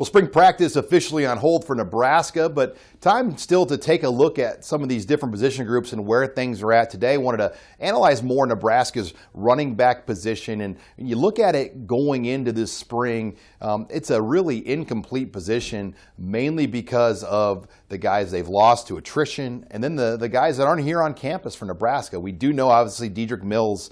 Well, spring practice officially on hold for Nebraska, but time still to take a look at some of these different position groups and where things are at today. Wanted to analyze more Nebraska's running back position, and when you look at it going into this spring, it's a really incomplete position, mainly because of the guys they've lost to attrition, and then the guys that aren't here on campus for Nebraska. We do know, obviously, Dedrick Mills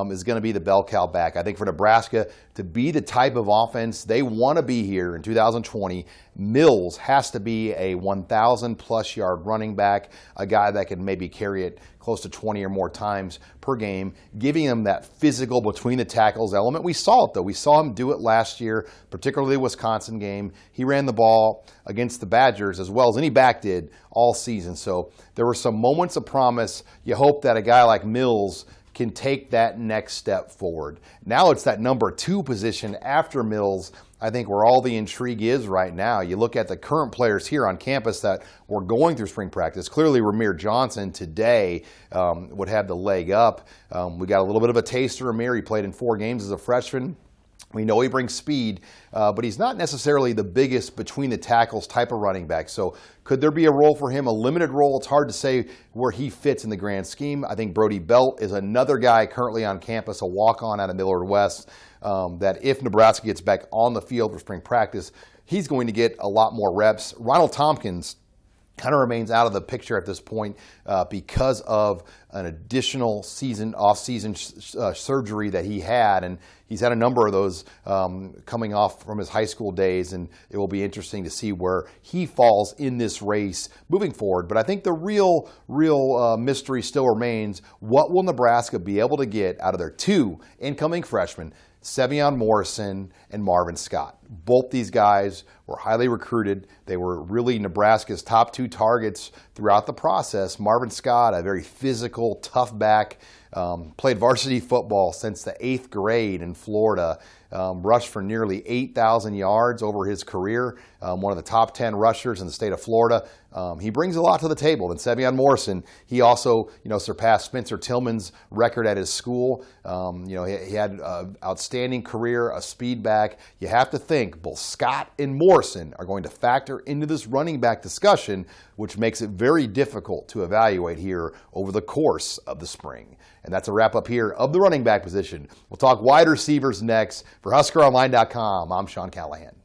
is going to be the bell cow back. I think for Nebraska to be the type of offense they want to be here in 2020, Mills has to be a 1,000-plus yard running back, a guy that can maybe carry it close to 20 or more times per game, giving him that physical between the tackles element. We saw it, though. We saw him do it last year, particularly the Wisconsin game. He ran the ball against the Badgers as well as any back did all season. So there were some moments of promise. You hope that a guy like Mills can take that next step forward. Now it's that number 2 position after Mills, I think, where all the intrigue is right now. You look at the current players here on campus that were going through spring practice. Clearly, Rahmir Johnson today would have the leg up. We got a little bit of a taste of Rahmir. He played in 4 games as a freshman. We know he brings speed, but he's not necessarily the biggest between the tackles type of running back. So could there be a role for him, a limited role? It's hard to say where he fits in the grand scheme. I think Brody Belt is another guy currently on campus, a walk-on out of Millard West, that if Nebraska gets back on the field for spring practice, he's going to get a lot more reps. Ronald Thompkins kind of remains out of the picture at this point because of an additional off-season surgery that he had, and he's had a number of those coming off from his high school days, and it will be interesting to see where he falls in this race moving forward. But I think the real mystery still remains: what will Nebraska be able to get out of their 2 incoming freshmen, Sevion Morrison and Marvin Scott? Both these guys were highly recruited. They were really Nebraska's top 2 targets throughout the process. Marvin Scott, a very physical, tough back, played varsity football since the 8th grade in Florida, rushed for nearly 8,000 yards over his career, one of the top 10 rushers in the state of Florida. He brings a lot to the table. And Sevion Morrison, he also surpassed Spencer Tillman's record at his school. He had an outstanding career, a speed back. You have to think both Scott and Morrison are going to factor into this running back discussion, which makes it very difficult to evaluate here over the course of the spring. And that's a wrap-up here of the running back position. We'll talk wide receivers next. For HuskerOnline.com, I'm Sean Callahan.